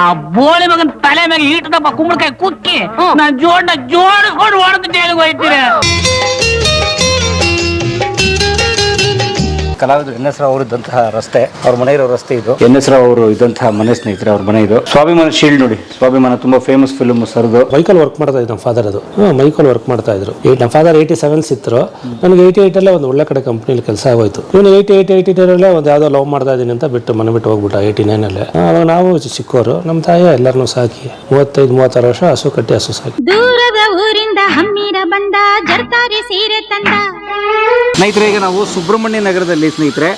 ಆ ಬೋಳಿ ಮಗನ ತಲೆ ಮೇಲೆ ಈಟದಪ್ಪ ಕುಂಬಳಕಾಯಿ ಕುಕ್ಕಿ ನಾನ್ ಜೋಡಿಸ್ಕೊಂಡು ಹೊಡೆದು ಜೈಲಿಗೆ ಹೋಯ್ತೀರ. ಕಲಾವಿದರು ಎನ್ ಎಸ್ ರಾವ್ ಅವರು ಇದ್ದಂತಹ ರಸ್ತೆ, ಅವ್ರ ಮನೆ ಇರೋ ರಸ್ತೆ ಇದು. ಎನ್ ಎಸ್ ರಾವ್ ಅವರು ಇದ್ದಂತಹ ಮನೆ ಸ್ನೇಹಿತರೆ ಅವ್ರ ಮನೆ ಇದು. ಸ್ವಾಭಿಮಾನ ಶೀಲ್ಡ್ ನೋಡಿ, ಸ್ವಾಭಿಮಾನ ತುಂಬಾ ಫೇಮಸ್ ಫಿಲ್ಮ್ ಸರ್ದು. ಮೈಕಲ್ ವರ್ಕ್ ಮಾಡ್ತಾ ಇದ್ರು ನಮ್ಮ ಫಾದರ್. ಅದು ಮೈಕಲ್ ವರ್ಕ್ ಮಾಡ್ತಾ ಇದ್ರು. ನಮ್ಮ ಫಾದರ್ 87 ಇದ್ರು. ನನಗೆ 88 ಒಂದು ಒಳ್ಳೆ ಕಡೆ ಕಂಪ್ನಿಲಿ ಕೆಲಸ ಆಗೋಯ್ತು. ಇವನು 88 ಒಂದು ಯಾವ್ದೋ ಲವ್ ಮಾಡ್ತಾ ಇದೀನಿ ಅಂತ ಬಿಟ್ಟು ಮನೆ ಬಿಟ್ಟು ಹೋಗ್ಬಿಟ್ಟ 89 ಅವಾಗ ನಾವು ಚಿಕ್ಕವರು. ನಮ್ಮ ತಾಯಿ ಎಲ್ಲರನ್ನೂ ಸಾಕಿ 35-36 ವರ್ಷ ಹಸು ಕಟ್ಟಿ ಹಸು ಸಾಕಿ. ದೂರದ ಊರಿಂದ ಹಮ್ಮಿರ ಬಂದ ಜರ್ತಾರೆ ಸೀರೆ ತಂದ. ಸ್ನೇಹಿತರೆ, ಈಗ ನಾವು ಸುಬ್ರಹ್ಮಣ್ಯ ನಗರದಲ್ಲಿ ಸ್ನೇಹಿತರೆ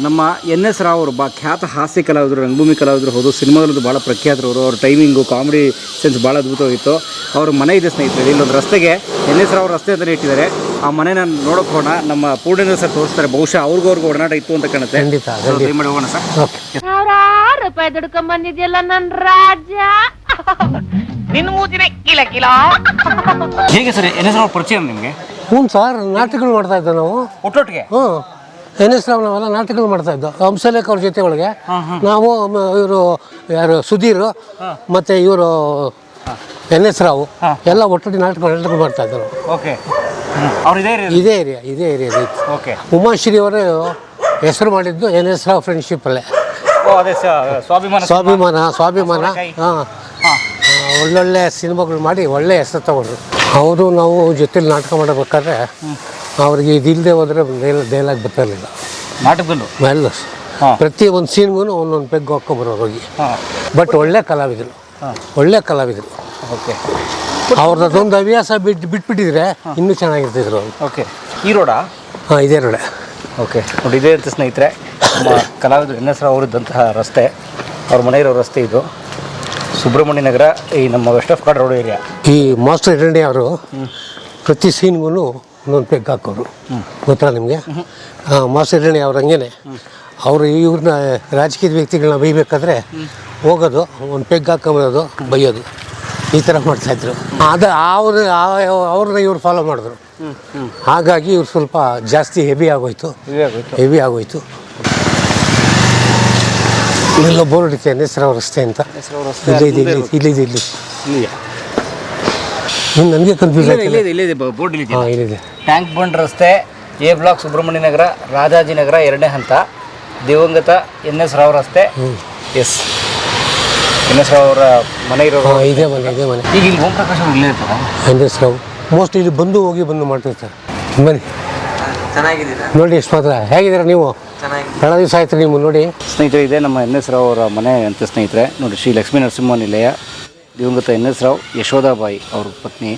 ನಮ್ಮ ಎನ್ ಎಸ್ ರಾವ್ ಅವರು ಖ್ಯಾತ ಹಾಸ್ಯ ಕಲಾವಿದರು, ರಂಗಭೂಮಿ ಕಲಾವಿದರು ಹೌದು. ಸಿನಿಮಾಗಳದ್ದು ಭಾಳ ಪ್ರಖ್ಯಾತರವರು. ಅವ್ರ ಟೈಮಿಂಗು, ಕಾಮಿಡಿ ಸೆನ್ಸ್ ಭಾಳ ಅದ್ಭುತವಾಗಿತ್ತು. ಅವ್ರ ಮನೆ ಇದೆ ಸ್ನೇಹಿತರೆ. ಇಲ್ಲೊಂದು ರಸ್ತೆಗೆ ಎನ್ ಎಸ್ ರಾವ್ ರಸ್ತೆ ಅಂತಲೇ ಇಟ್ಟಿದ್ದಾರೆ. ಆ ಮನೆನ ನೋಡೋಕೆ ಹೋಗೋಣ. ನಮ್ಮ ಪೂರ್ಣೇಂದ್ರ ಸರ್ ತೋರಿಸ್ತಾರೆ. ಬಹುಶಃ ಅವ್ರಿಗೂ ಒಡನಾಟ ಇತ್ತು ಅಂತ ಕಾಣುತ್ತೆ. ಮಾಡಿ ಹೋಗೋಣ ಸರ್. ₹1,000 ದುಡ್ಕೊಂಡ್ ಬಂದಿದ್ಯಲ್ಲ ನನ್ ರಾಜ. ನಿನ್ನ ಮೂತಿನೇ ಕಿಲ ಕಿಲ. ಹೇಗೆ ಸರ್ ಎನ್ ಎಸ್ ರಾವ್ ಪರಿಚಯ ನಿಮಗೆ? ಹ್ಞೂ ಸರ್, ನಾಟಕಗಳು ಮಾಡ್ತಾ ಇದ್ದೆ ನಾವು ಒಟ್ಟೊಟ್ಟಿಗೆ. ಎನ್ ಎಸ್ ರಾವ್ ನಾವೆಲ್ಲ ನಾಟಕಗಳು ಮಾಡ್ತಾ ಇದ್ದೋ ಹಂಸಲೇಖ ಅವ್ರ ಜೊತೆ ಒಳಗೆ. ನಾವು ಇವರು ಯಾರು ಸುಧೀರ್ ಮತ್ತು ಇವರು ಎನ್ ಎಸ್ ರಾವ್ ಎಲ್ಲ ಒಟ್ಟೊಟ್ಟಿಗೆ ನಾಟಕಗಳು ಮಾಡ್ತಾ ಇದ್ದರು. ಓಕೆ, ಇದೇ ಏರಿಯಾ. ಓಕೆ. ಉಮಾಶ್ರೀ ಅವರು ಹೆಸರು ಮಾಡಿದ್ದು ಎನ್ ಎಸ್ ರಾವ್ ಫ್ರೆಂಡ್ಶಿಪ್ಪಲ್ಲೇ. ಸ್ವಾಭಿಮಾನ ಹಾಂ, ಒಳ್ಳೊಳ್ಳೆ ಸಿನಿಮಾಗಳು ಮಾಡಿ ಒಳ್ಳೆ ಹೆಸರು ತಗೊಂಡ್ರು ಅವರು. ನಾವು ಜೊತೆಲಿ ನಾಟಕ ಮಾಡಬೇಕಾದ್ರೆ ಅವ್ರಿಗೆ ಇದಿಲ್ಲದೆ ಹೋದರೆ ಡೈಲಾಗ್ ಬರ್ತಿರಲಿಲ್ಲ ನಾಟಕದಲ್ಲೂ. ಎಲ್ಲ ಪ್ರತಿ ಒಂದು ಸೀನ್ಗೂ ಒಂದೊಂದು ಪೆಗ್ ಹಾಕ್ಕೊಂಬರೋರು ಹೋಗಿ. ಬಟ್ ಒಳ್ಳೆ ಕಲಾವಿದರು. ಓಕೆ. ಅವ್ರದ್ದು ಅದೊಂದು ಹವ್ಯಾಸ ಬಿಟ್ಬಿಟ್ಟಿದ್ರೆ ಇನ್ನೂ ಚೆನ್ನಾಗಿರ್ತಿದ್ರು ಅವರು. ಓಕೆ. ಈ ರೋಡಾ? ಹಾಂ, ಇದೇ ರೋಡೆ. ಓಕೆ ನೋಡಿ, ಇದೇ ಅಂತ ಸ್ನೇಹಿತರೆ ನಮ್ಮ ಕಲಾವಿದರು ಎನ್ ಎಸ್ ರಾವ್ ಅವರು ಇದ್ದಂತಹ ರಸ್ತೆ, ಅವ್ರ ಮನೆ ಇರೋ ರಸ್ತೆ ಇದು. ಸುಬ್ರಹ್ಮಣ್ಯ ನಗರ, ಈ ನಮ್ಮ west of chord road area. ಈ ಮಾಸ್ಟರ್ ಹಿರಣ್ಯ ಅವರು ಪ್ರತಿ ಸೀನ್ಗೂ ಒಂದೊಂದು ಪೆಗ್ ಹಾಕೋರು. ಗೊತ್ತಾ ನಿಮಗೆ? ಮಾಸ್ಟರ್ ಹಿರಣ್ಯ ಅವ್ರು ಹಂಗೇನೆ. ಅವರು ಇವ್ರನ್ನ ರಾಜಕೀಯ ವ್ಯಕ್ತಿಗಳನ್ನ ಬೈಬೇಕಾದ್ರೆ ಹೋಗೋದು, ಒಂದು ಪೆಗ್ ಹಾಕೊಂಬರೋದು, ಬೈಯೋದು, ಈ ಥರ ಮಾಡ್ತಾಯಿದ್ರು. ಅದು ಅವ್ರನ್ನ ಇವ್ರು ಫಾಲೋ ಮಾಡಿದ್ರು. ಹಾಗಾಗಿ ಇವ್ರು ಸ್ವಲ್ಪ ಜಾಸ್ತಿ ಹೆವಿ ಆಗೋಯ್ತು. ಇಲ್ಲೆಲ್ಲ ಬೋರ್ಡ್ ಇರುತ್ತೆ ಎನ್ ಎಸ್ ರಾವ್ ರಸ್ತೆ ಅಂತ. ಇಲ್ಲಿ ನನಗೆ ಕನ್ಫ್ಯೂಸ್ ಆಯ್ತು. ಇಲ್ಲಿದೆ ಬೋರ್ಡ್. ಹಾಂ, ಇಲ್ಲಿದೆ. ಟ್ಯಾಂಕ್ ಬಂಡ್ ರಸ್ತೆ, ಎ ಬ್ಲಾಕ್, ಸುಬ್ರಹ್ಮಣ್ಯ ನಗರ, ರಾಜಾಜಿನಗರ 2ನೇ ಹಂತ, ದಿವಂಗತ ಎನ್ ಎಸ್ ರಾವ್ ರಸ್ತೆ. ಎಸ್, ಎನ್ ಎಸ್ ರಾವ್ ಅವರ ಮನೆ ಇರೋ ಇದೇ ಮನೆ. ಈಗ ಇಲ್ಲಿ ಓಂ ಪ್ರಕಾಶ್ ಅವರು ಇಲ್ಲೇ ಇರ್ತಾರೆ. ಎನ್ ಎಸ್ ರಾವ್ ಮೋಸ್ಟ್ಲಿ ಇಲ್ಲಿ ಬಂದು ಮಾಡ್ತಿರ್ತಾರೆ. ಬನ್ನಿ, ಚೆನ್ನಾಗಿದ್ದೀರಾ ನೋಡಿ. ಎಷ್ಟು ಮಾತ್ರ ಹೇಗಿದ್ದೀರಾ ನೀವು? ಬಹಳ ದಿವಸ ಆಯ್ತು ನೀವು ನೋಡಿ. ಸ್ನೇಹಿತರೆ, ಇದೇ ನಮ್ಮ ಎನ್ ಎಸ್ ರಾವ್ ಅವರ ಮನೆ ಅಂತ ಸ್ನೇಹಿತರೆ. ನೋಡಿ, ಶ್ರೀ ಲಕ್ಷ್ಮೀ ನರಸಿಂಹ ನಿಲಯ, ದಿವಂಗತ ಎನ್ ಎಸ್ ರಾವ್, ಯಶೋಧಾಬಾಯಿ ಅವ್ರ ಪತ್ನಿ.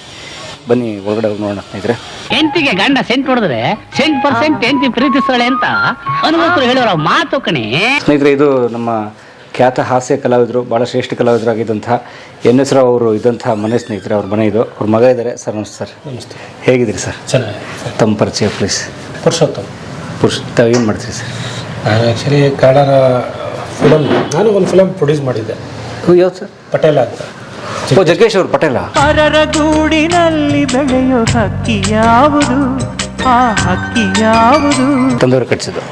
ಬನ್ನಿ ಒಳಗಡೆ ನೋಡೋಣ ಸ್ನೇಹಿತರೆ. ಹೆಂಡತಿಗೆ ಗಂಡ ಸೆಂಟ್ ಹೊಡೆದ್ರೆ 100% ಹೆಂಡತಿ ಪ್ರೀತಿಸ್ತಾಳೆ ಅಂತ ಅನುಭವರು ಹೇಳೋರ ಮಾತು ಕಣೆ. ಸ್ನೇಹಿತರೆ, ಇದು ನಮ್ಮ ಖ್ಯಾತ ಹಾಸ್ಯ ಕಲಾವಿದರು, ಭಾಳ ಶ್ರೇಷ್ಠ ಕಲಾವಿದರಾಗಿದ್ದಂತಹ ಎನ್ ಎಸ್ ರಾವ್ ಅವರು ಇದ್ದಂತಹ ಮನೆ ಸ್ನೇಹಿತರೆ. ಅವ್ರ ಮನೆ ಇದು. ಅವ್ರ ಮಗ ಇದ್ದಾರೆ. ಸರ್ ನಮಸ್ತೆ. ಸರ್ ನಮಸ್ತೆ. ಹೇಗಿದ್ದೀರಿ ಸರ್? ಚೆನ್ನಾಗಿ. ತಮ್ಮ ಪರಿಚಯ ಪ್ಲೀಸ್. ಪುರುಷೋತ್ತಮ್. ತಾವು ಏನು ಮಾಡ್ತೀರಿ ಸರ್? ನಾನು ಆ್ಯಕ್ಚುಲಿ ಕನ್ನಡ ಫಿಲಮ್, ನಾನು ಒಂದು ಫಿಲಮ್ ಪ್ರೊಡ್ಯೂಸ್ ಮಾಡಿದ್ದೆ. ಯಾವ್ದು ಸರ್? ಪಟೇಲ ಅಂತ. ಜಗ್ಗೇಶ್ ಅವರು ಪಟೇಲ. ಪರರ ಗೂಡಿನಲ್ಲಿ ಬೆಳೆಯೋ ಹಕ್ಕಿ ಯಾವುದು? ಆ ಹಕ್ಕಿ ಯಾವುದು? ತಂದೆಯವರು ಕಟ್ಟಿಸಿದ್ದು.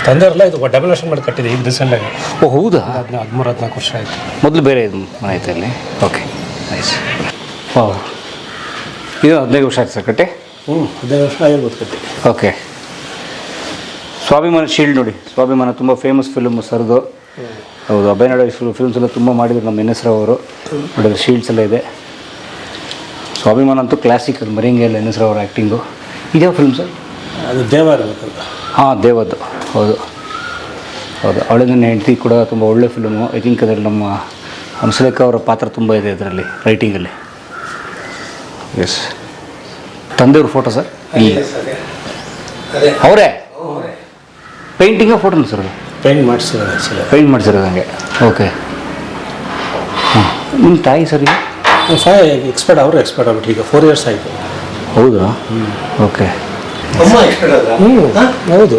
ತಂದೆಯವ್ರಲ್ಲ, ಇದು ಡೆವಲ್ಯೂಷನ್ ಮಾಡಿ ಕಟ್ಟಿದೆ ಈಗ ರೀಸೆಂಟಾಗಿ. ಓ ಹೌದಾ? 13-14 ವರ್ಷ ಆಯಿತು. ಮೊದಲು ಬೇರೆ ಇದು ಮನೆ ಐತೆ ಅಲ್ಲಿ. Okay, nice. ಓ, ಇದು 15 ವರ್ಷ ಆಯ್ತು ಸರ್ ಕಟ್ಟಿ? 15 ವರ್ಷ ಆಗಿರ್ಬೋದು ಕಟ್ಟಿ. ಓಕೆ. ಸ್ವಾಭಿಮಾನ ಶೀಲ್ಡ್ ನೋಡಿ, ಸ್ವಾಭಿಮಾನ ತುಂಬ ಫೇಮಸ್ ಫಿಲ್ಮ್ ಸರ್ದು. ಹೌದು, ಅಭಯನಾಡ ಫಿಲ್ಮ್ಸ್ ಎಲ್ಲ ತುಂಬ ಮಾಡಿದ್ರು ನಮ್ಮ ಎನ್ ಎಸ್ ರಾವ್ ಅವರು. ನೋಡಿದ್ರೆ ಶೀಲ್ಡ್ಸ್ ಎಲ್ಲ ಇದೆ. ಸ್ವಾಭಿಮಾನ ಅಂತೂ ಕ್ಲಾಸಿಕ್, ಅದು ಮರಿಂಗೆ ಎಲ್ಲ ಎನ್ ಎಸ್ ರಾವ್ ಅವರ ಆ್ಯಕ್ಟಿಂಗು. ಇದ್ಯಾವ film sir? ಅದು ದೇವ ಇರಬೇಕಲ್ಲ. ಹಾಂ, ದೇವದ್ದು. ಹೌದು. ಅವಳೆ ನನ್ನ ಹೆಂಡತಿ ಕೂಡ ತುಂಬ ಒಳ್ಳೆ ಫಿಲ್ಮು. ಐ ಥಿಂಕ್ ಅದರಲ್ಲಿ ನಮ್ಮ ಹಂಸಲೇಖ ಅವರ ಪಾತ್ರ ತುಂಬ ಇದೆ ಅದರಲ್ಲಿ, ರೈಟಿಂಗಲ್ಲಿ. ಎಸ್. ತಂದೆಯವ್ರ ಫೋಟೋ ಸರ್? ಅವರೇ ಪೇಂಟಿಂಗ ಫೋಟೋನ ಸರ್? ಅದು ಪೇಂಟ್ ಮಾಡಿಸಿರೋದು ಆ್ಯಕ್ಚುಲಿ. ಪೇಂಟ್ ಮಾಡಿಸಿರೋದು ಹಂಗೆ. ಓಕೆ. ಹಾಂ, ನಿಮ್ಮ ತಾಯಿ ಸರ್? ಎಕ್ಸ್ಪರ್ಟ್, ಅವರು ಎಕ್ಸ್ಪರ್ಟ್ ಆಗ್ಬಿಟ್ಟು ಈಗ 4 years ಆಯಿತು. ಹೌದಾ? ಓಕೆ. ಹೌದು,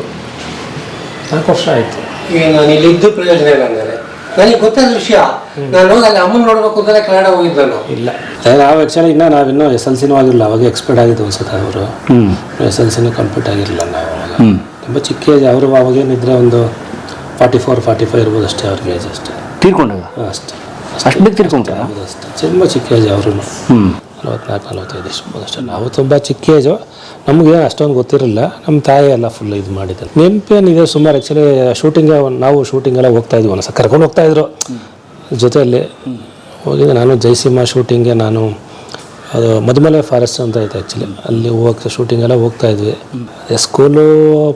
4 ವರ್ಷ ಆಯಿತು. ಈಗ ನಾನು ಇಲ್ಲಿ ಇದ್ದು ಪ್ರಯೋಜನ ಇಲ್ಲ ಅಂದರೆ ನನಗೆ ಗೊತ್ತಾದ ವಿಷಯ. ನಾನು ಹೋಗಿ ಅಲ್ಲಿ ಅಮ್ಮನ ನೋಡ್ಬೇಕು ಅಂತಲೇ ಕನ್ನಡ ಹೋಗಿದ್ದೆ ನಾನು. ಇಲ್ಲ, ನಾವು ಆ್ಯಕ್ಚುಲಿ ನಾವಿನ್ನೂ SLCನೂ ಆಗಿರಲಿಲ್ಲ ಅವಾಗ. ಎಕ್ಸ್ಪರ್ಟ್ ಆಗಿದ್ದು ಅನ್ಸುತ್ತೆ ಅವರು. SLCನೂ ಕಂಪ್ಲೀಟ್ ಆಗಿರಲಿಲ್ಲ ನಾವು ಅವಾಗ. ತುಂಬ ಚಿಕ್ಕ ಏಜ್. ಅವರು ಅವಾಗೇನಿದ್ರೆ ಒಂದು 44-45 ಇರ್ಬೋದು ಅಷ್ಟೇ ಅವ್ರಿಗೆ ಏಜ್. ಅಷ್ಟೇ ತೀರ್ಕೊಂಡಾಗ? ಅಷ್ಟೇ. ಅಷ್ಟು ಬೇಗ ತಿರ್ಕೊಂಡ್ರ? ಅಷ್ಟೇ ತುಂಬ ಚಿಕ್ಕ ಏಜ್ ಅವರು. 44-45 ಇಷ್ಟು ಅಷ್ಟೇ. ನಾವು ತುಂಬ ಚಿಕ್ಕ ಏಜು, ನಮಗೆ ಅಷ್ಟೊಂದು ಗೊತ್ತಿರಲಿಲ್ಲ. ನಮ್ಮ ತಾಯಿ ಎಲ್ಲ ಫುಲ್ ಇದು ಮಾಡಿದ್ದಾರೆ. ನೆನಪೇನಿದೆ ಸುಮಾರು. ಆ್ಯಕ್ಚುಲಿ ನಾವು ಶೂಟಿಂಗೆಲ್ಲ ಹೋಗ್ತಾ ಇದ್ವಿ, ಒಂದ್ಸಲ ಕರ್ಕೊಂಡು ಹೋಗ್ತಾಯಿದ್ರು ಜೊತೆಯಲ್ಲಿ. ಹೋಗಿದ್ದೆ ನಾನು ಜಯಸಿಂಹ ಶೂಟಿಂಗ್ಗೆ. ನಾನು ಅದು ಮಧುಮಲೆ ಫಾರೆಸ್ಟ್ ಅಂತ ಐತೆ ಆ್ಯಕ್ಚುಲಿ, ಅಲ್ಲಿ ಶೂಟಿಂಗೆಲ್ಲ ಹೋಗ್ತಾಯಿದ್ವಿ. ಸ್ಕೂಲು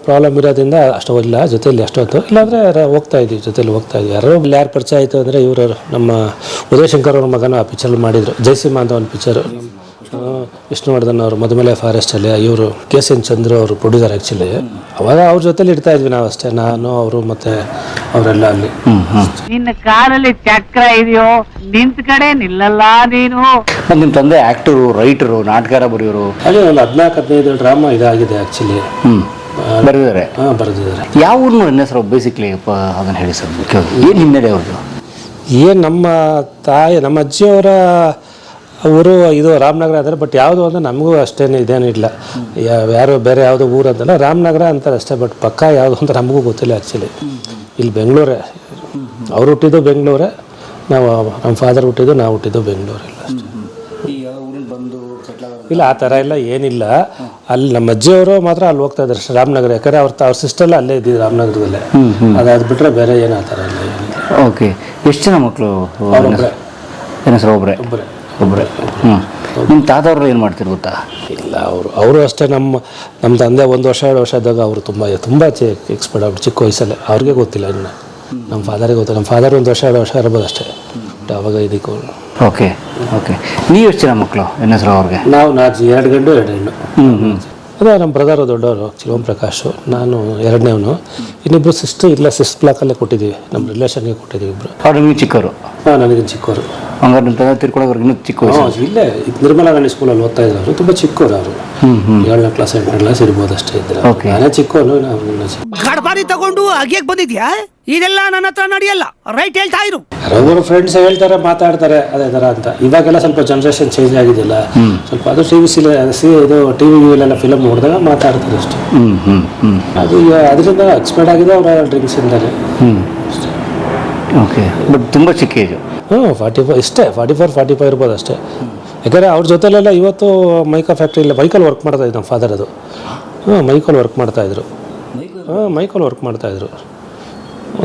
ಪ್ರಾಬ್ಲಮ್ ಇರೋದ್ರಿಂದ ಅಷ್ಟು ಹೋಗಿಲ್ಲ ಜೊತೆಯಲ್ಲಿ ಅಷ್ಟೊತ್ತು, ಇಲ್ಲಾಂದರೆ ಹೋಗ್ತಾಯಿದ್ವಿ ಜೊತೆಲಿ ಹೋಗ್ತಾಯಿದ್ವಿ. ಯಾರು ಪರಿಚಯ ಆಯಿತು ಅಂದರೆ ಇವರು ನಮ್ಮ ಉದಯಶಂಕರ್ ಅವ್ರ ಮಗನ ಆ ಪಿಕ್ಚರ್ ಮಾಡಿದರು, ಜಯಸಿಂಹ ಅಂತ ಒಂದು ಪಿಕ್ಚರು. ವಿಷ್ಣುವರ್ಧನ್ ಅವರು ಮಧುಮಲೆ ಫಾರೆಸ್ಟಲ್ಲಿ, ಇವರು KCN ಚಂದ್ರು ಅವರು ಪ್ರೊಡ್ಯೂಸರ್ ಆ್ಯಕ್ಚುಲಿ. ಅವಾಗ ಅವ್ರ ಜೊತೆಲಿ ಇರ್ತಾ ಇದ್ವಿ ನಾವು ಅಷ್ಟೇ, ನಾನು ಅವರು ಮತ್ತು ಅವರೆಲ್ಲ ಅಲ್ಲಿ. ನಿನ್ನ ಕಾರಲ್ಲಿ ಚಕ್ರ ಇದೆಯೋ, ನಿಂತ ಕಡೆ ನಿಲ್ಲಲ್ಲ ನೀನು. ನಿಮ್ಮ ತಂದೆ ಆ್ಯಕ್ಟರು, ರೈಟರು, ನಾಟಕ ಬರೆಯೋರು. ಹಾಗೆ ಒಂದು 14-15 ಡ್ರಾಮಾ ಇದಾಗಿದೆ ಆ್ಯಕ್ಚುಲಿ. ಬರೆದಿದ್ದಾರೆ. ಬರೆದಿದ್ದಾರೆ. ಯಾವ ಊರಿನ ಹೆಸರು ಬೇಸಿಕ್ಲಿ ಅದನ್ನು ಹೇಳಿ ಸರ್, ಏನು ಹಿನ್ನೆಲೆ ಅವ್ರದ್ದು? ಏನು ನಮ್ಮ ತಾಯಿ, ನಮ್ಮ ಅಜ್ಜಿಯವರ ಊರು ಇದು ರಾಮನಗರ ಅಂದರೆ, ಬಟ್ ಯಾವುದು ಅಂದರೆ ನಮಗೂ ಅಷ್ಟೇನು ಇದೇನಿಲ್ಲ. ಯಾರು ಬೇರೆ ಯಾವುದೋ ಊರು ಅಂತಲ್ಲ, ರಾಮನಗರ ಅಂತಾರೆ ಅಷ್ಟೇ. ಬಟ್ ಪಕ್ಕ ಯಾವುದು ಅಂತ ನಮಗೂ ಗೊತ್ತಿಲ್ಲ ಆ್ಯಕ್ಚುಲಿ. ಇಲ್ಲಿ ಬೆಂಗಳೂರೇ, ಅವ್ರು ಹುಟ್ಟಿದ್ದು ಬೆಂಗಳೂರೇ, ನಮ್ಮ ಫಾದರ್ ಹುಟ್ಟಿದ್ದು, ನಾವು ಹುಟ್ಟಿದ್ದು ಬೆಂಗಳೂರಲ್ಲ ಅಷ್ಟೇ. ಇಲ್ಲ ಆ ಥರ ಎಲ್ಲ ಏನಿಲ್ಲ. ಅಲ್ಲಿ ನಮ್ಮ ಅಜ್ಜಿಯವರು ಮಾತ್ರ ಅಲ್ಲಿ ಹೋಗ್ತಾ ಇದ್ದಾರೆ ಅಷ್ಟೇ, ರಾಮನಗರ. ಯಾಕಂದರೆ ಅವ್ರ ಸಿಸ್ಟರ್ಲ್ಲ ಅಲ್ಲೇ ಇದ್ದಿದ್ದು ರಾಮನಗರದಲ್ಲೇ. ಅದಾದ ಬಿಟ್ಟರೆ ಬೇರೆ ಏನು ಆ ಥರ ಎಲ್ಲ ಏನಿಲ್ಲ. ಓಕೆ. ಎಷ್ಟು ಜನ ಮಕ್ಕಳು? ಏನು ಸರ್? ಒಬ್ಬರೇ. ನಿಮ್ಮ ತಾತವ್ರು ಏನು ಮಾಡ್ತಿರು ಗೊತ್ತಾ? ಇಲ್ಲ ಅವರು ಅಷ್ಟೇ. ನಮ್ಮ ತಂದೆ 1 ವರ್ಷ 2 ವರ್ಷ ಇದ್ದಾಗ ಅವರು ತುಂಬ ಎಕ್ಸ್ಪರ್ಟ್ ಆಗ್ಬಿಟ್ಟು ಚಿಕ್ಕ ವಯಸ್ಸಲ್ಲೇ. ಅವ್ರಿಗೆ ಗೊತ್ತಿಲ್ಲ ಇನ್ನು, ನಮ್ಮ ಫಾದರಿಗೆ ಗೊತ್ತಿಲ್ಲ. ನಮ್ಮ ಫಾದರ್ 1 ವರ್ಷ 2 ವರ್ಷ ಇರ್ಬೋದು ಅಷ್ಟೇ. ಬಟ್ ಅವಾಗ ಇದಕ್ಕೆ. ಓಕೆ. ನೀವು ಎಷ್ಟು ಜನ ಮಕ್ಕಳು? ಏನು ಹೆಸರು ಅವ್ರಿಗೆ? ನಾವು 2 ಗಂಡು 2 ಹೆಣ್ಣು. ಅದೇ ನಮ್ಮ ಬ್ರದರು ದೊಡ್ಡವರು ಓಂ ಪ್ರಕಾಶು, ನಾನು 2ನೇವನು. ಇನ್ನಿಬ್ಬರು ಸಿಸ್ಟರ್ ಇಲ್ಲ, 6th ಬ್ಲಾಕಲ್ಲೇ ಕೊಟ್ಟಿದ್ದೀವಿ, ನಮ್ಮ ರಿಲೇಷನ್ಗೆ ಕೊಟ್ಟಿದ್ದೀವಿ ಇಬ್ಬರು. ಅವ್ರು ನಿಮಗೆ ಚಿಕ್ಕವರು? ಹಾಂ, ನನಗಿಂತ ಚಿಕ್ಕವರು. ಹಂಗಾರೆ ನಿಮ್ಮ ತಂದೆ ತಿರ್ಕೊಳ್ಳೋರ್ಗೆ ಇನ್ನೂ ಚಿಕ್ಕ ವಯಸ್ಸು? ಇಲ್ಲೇ ನಿರ್ಮಲಾ ಗಾಂಧಿ ಸ್ಕೂಲಲ್ಲಿ ಓದ್ತಾ ಇದ್ರು ಅವರು. ತುಂಬ ಚಿಕ್ಕವರು ಅವರು. 7ನೇ ಕ್ಲಾಸ್ 8ನೇ ಕ್ಲಾಸ್ ಇರ್ಬೋದು ಅಷ್ಟೇ ಇದ್ರೆ. ನಾನೇ ಚಿಕ್ಕವನು. ಗಡ್ಬಾರಿ ತಗೊಂಡು ಅಗ್ಯಕ್ಕೆ ಬಂದಿದ್ಯಾ? ಇದೆಲ್ಲ ನನ್ನ ಹತ್ರ ನಡೆಯಲ್ಲ, ರೈಟ್ ಹೇಳ್ತಾ ಇರು. ಯಾರೊಬ್ಬರು ಫ್ರೆಂಡ್ಸ್ ಹೇಳ್ತಾರೆ, ಮಾತಾಡ್ತಾರೆ ಅದೇ ಥರ ಅಂತ. ಇವಾಗೆಲ್ಲ ಸ್ವಲ್ಪ ಜನ್ರೇಷನ್ ಚೇಂಜ್ ಆಗಿದೆಯಲ್ಲ ಸ್ವಲ್ಪ. ಅದು ಇದು ಟಿವಿಲೆಲ್ಲ ಫಿಲಮ್ ನೋಡಿದಾಗ ಮಾತಾಡ್ತಾರೆ ಅಷ್ಟೇ. ಅದು ಅದರಿಂದ ಎಕ್ಸ್ಪರ್ಟ್ ಆಗಿದೆ ಅವರ ಡ್ರಿಂಕ್ಸ್ ಇಂದಾನೆ. ಓಕೆ. ಬಟ್ ತುಂಬ ಚಿಕ್ಕ ಏಜು. 45 ಇಷ್ಟೇ, 44-45 ಇರ್ಬೋದು ಅಷ್ಟೇ. ಯಾಕಂದರೆ ಅವ್ರ ಜೊತೆಲೆಲ್ಲ ಇವತ್ತು ಮೈಕಾ ಫ್ಯಾಕ್ಟ್ರಿಲ್ಲ ಮೈಕಲ್ಲಿ ವರ್ಕ್ ಮಾಡ್ತಾಯಿದ್ರು ನಮ್ಮ ಫಾದರ್. ಅದು ಮೈಕಲ್ಲಿ ವರ್ಕ್ ಮಾಡ್ತಾಯಿದ್ರು. ಮೈಕಲ್ಲಿ ವರ್ಕ್ ಮಾಡ್ತಾಯಿದ್ರು.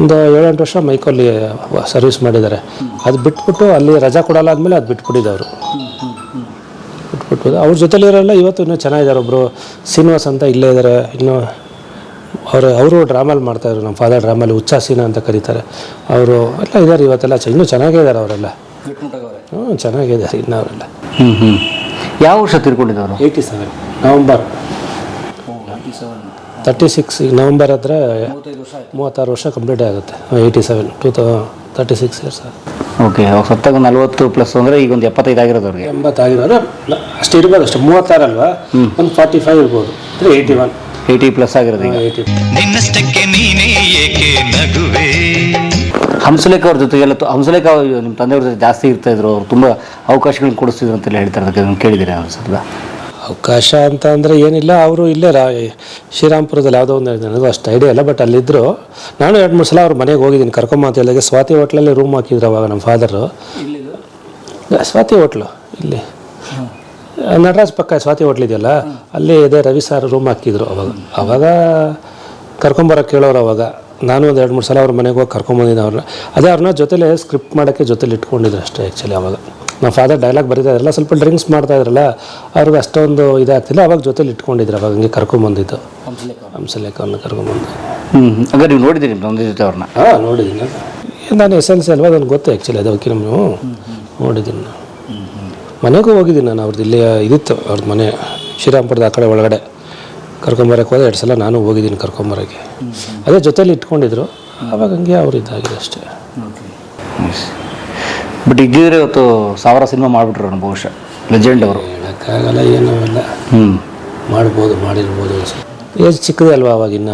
ಒಂದು 7-8 ವರ್ಷ ಮೈಕಲ್ಲಿ ಸರ್ವಿಸ್ ಮಾಡಿದ್ದಾರೆ. ಅದು ಬಿಟ್ಬಿಟ್ಟು ಅಲ್ಲಿ ರಜಾ ಕೊಡಲ್ಲ ಆದಮೇಲೆ ಅದು ಬಿಟ್ಬಿಟ್ಟಿದ್ದು. ಅವ್ರ ಜೊತೆಲಿರೋಲ್ಲ ಇವತ್ತು ಇನ್ನೂ ಚೆನ್ನಾಗಿದ್ದಾರೆ. ಒಬ್ಬರು ಶ್ರೀನಿವಾಸ್ ಅಂತ ಇಲ್ಲೇ ಇದ್ದಾರೆ. ಇನ್ನೂ ಅವರು ಡ್ರಾಮಲ್ಲಿ ಮಾಡ್ತಾಯಿದ್ರು. ನಮ್ಮ ಫಾದರ್ ಡ್ರಾಮಲ್ಲಿ ಉಚ್ಚಾಸೀನ ಅಂತ ಕರೀತಾರೆ. ಅವರು ಎಲ್ಲ ಇದ್ದಾರೆ ಇವತ್ತೆಲ್ಲ. ಇನ್ನೂ ಚೆನ್ನಾಗಿದ್ದಾರೆ ಅವರೆಲ್ಲ. ಚೆನ್ನಾಗಿದ್ದಾರೆ ಇನ್ನು ಅವರೆಲ್ಲ. ಯಾವ ವರ್ಷ ತಿರ್ಕೊಂಡಿದ್ದವರು? 87 ನವಂಬರ್ 36. ಈಗ ನವಂಬರ್ ಆದರೆ 36 ವರ್ಷ ಕಂಪ್ಲೀಟ್ ಆಗುತ್ತೆ. 87 36 ಇಯರ್ಸ್. ಓಕೆ. ಸತ್ತಾಗ 40+ ಅಂದರೆ ಈಗ ಒಂದು 75 ಆಗಿರೋದು ಅವ್ರಿಗೆ. 80 ಆಗಿರೋದು ಅಷ್ಟು ಇರ್ಬೋದು ಅಷ್ಟೇ. 36 ಅಲ್ವಾ, ಒಂದು 45 ಇರ್ಬೋದು. 81 80+ ಆಗಿರೋದು ಈಗ. 80. ನಿನ್ನಷ್ಟಕ್ಕೆ ನೀನೇ ಏಕೆ ನಗುವೆ? ಹಂಸಲೇಖ ಅವ್ರ ಜೊತೆಗೆಲ್ಲ ಹಂಸಲೇಖ ನಿಮ್ಮ ತಂದೆಯವ್ರ ಜೊತೆ ಜಾಸ್ತಿ ಇರ್ತಾಯಿದ್ರು. ಅವ್ರು ತುಂಬ ಅವಕಾಶಗಳನ್ನು ಕೊಡಿಸ್ತಿದ್ರು ಅಂತೆಲ್ಲ ಹೇಳ್ತಾರೆ. ಅದಕ್ಕೆ ಕೇಳಿದ್ದೀರಿ ಅವ್ರು ಸಲ? ಅವಕಾಶ ಅಂತ ಅಂದರೆ ಏನಿಲ್ಲ. ಅವರು ಇಲ್ಲೇ ಶ್ರೀರಾಮ್ಪುರದಲ್ಲಿ ಯಾವುದೋ ಒಂದು, ನನಗೂ ಅಷ್ಟು ಐಡಿಯಾ ಇಲ್ಲ. ಬಟ್ ಅಲ್ಲಿದ್ದರು. ನಾನು 2-3 ಸಲ ಅವ್ರ ಮನೆಗೆ ಹೋಗಿದ್ದೀನಿ ಕರ್ಕೊಂಬ ಅಂತ ಹೇಳಿದಾಗ. ಸ್ವಾತಿ ಹೋಟ್ಲಲ್ಲಿ ರೂಮ್ ಹಾಕಿದ್ರು ಅವಾಗ ನಮ್ಮ ಫಾದರು. ಸ್ವಾತಿ ಹೋಟ್ಲು ಇಲ್ಲಿ ನಟರಾಜ್ ಪಕ್ಕ ಸ್ವಾತಿ ಹೋಟ್ಲ್ ಇದೆಯಲ್ಲ, ಅಲ್ಲಿ ಇದೆ. ರವಿ ಸಾರ್ ರೂಮ್ ಹಾಕಿದ್ರು ಅವಾಗ ಕರ್ಕೊಂಬರೋಕ್ಕೆ ಕೇಳೋರು. ಅವಾಗ ನಾನು ಒಂದು 2-3 ಸಲ ಅವ್ರ ಮನೆಗೆ ಹೋಗಿ ಕರ್ಕೊಂಬಂದಿದ್ದೆ ಅವ್ರನ್ನ. ಅದೇ ಅವ್ರನ್ನ ಜೊತೆಲೇ ಸ್ಕ್ರಿಪ್ಟ್ ಮಾಡೋಕ್ಕೆ ಜೊತೆಲಿ ಇಟ್ಕೊಂಡಿದ್ರು ಅಷ್ಟೇ ಆ್ಯಕ್ಚುಲಿ. ಅವಾಗ ನಮ್ಮ ಫಾದರ್ ಡೈಲಾಗ್ ಬರೀತಾಯಿದ್ರಲ್ಲ, ಸ್ವಲ್ಪ ಡ್ರಿಂಕ್ಸ್ ಮಾಡ್ತಾಯಿದ್ರಲ್ಲ, ಅವ್ರಿಗೆ ಅಷ್ಟೊಂದು ಇದಾಗ್ತಿಲ್ಲ. ಅವಾಗ ಜೊತೆಲಿ ಇಟ್ಕೊಂಡಿದ್ರು. ಅವಾಗ ಹಂಗೆ ಕರ್ಕೊಂಬಂದಿದ್ದು ಹಂಸಲೇಖ ಅವ್ರನ್ನ ಕರ್ಕೊಂಬಂದು. ಹಾಗಾದ್ರೆ ನೀವು ನೋಡಿದ್ದೀರಿ ನಿಮ್ಮ ತಂದೆ ಜೊತೆ ಅವ್ರನ್ನ? ನೋಡಿದ್ದೀನಿ ನಾನು. SLC ಅಲ್ವಾ, ಅದನ್ನು ಗೊತ್ತು ಆ್ಯಕ್ಚುಲಿ. ಅದಕ್ಕೆ ನಮ್ಮ ನೋಡಿದ್ದೀನಿ. ನಾನು ಮನೆಗೂ ಹೋಗಿದ್ದೀನಿ ನಾನು. ಅವ್ರದ್ದು ಇಲ್ಲೇ ಇದಿತ್ತು ಅವ್ರದ್ದು ಮನೆ ಶ್ರೀರಾಮ್ಪುರದ ಆ ಕಡೆ ಒಳಗಡೆ. ಕರ್ಕೊಂಬರೋಕ್ಕೆ ಹೋದೆ 2 ಸಲ ನಾನು ಹೋಗಿದ್ದೀನಿ ಕರ್ಕೊಂಬರೋಕ್ಕೆ. ಅದೇ ಜೊತೆಲಿ ಇಟ್ಕೊಂಡಿದ್ರು. ಅವಾಗ ಹಂಗೆ ಅವ್ರು ಇದಾಗಿದೆ ಅಷ್ಟೇ. ಬಟ್ ಇದ್ದಿದ್ರೆ ಇವತ್ತು 1000 ಸಿನಿಮಾ ಮಾಡಿಬಿಟ್ರು ನಾನು ಬಹುಶಃ. ಲೆಜೆಂಡ್ ಅವರು. ಹೇಳೋಕ್ಕಾಗಲ್ಲ, ಏನೂ ಇಲ್ಲ. ಮಾಡ್ಬೋದು, ಮಾಡಿರ್ಬೋದು. ಏಜ್ ಚಿಕ್ಕದೇ ಅಲ್ವಾ ಅವಾಗಿನ್ನ.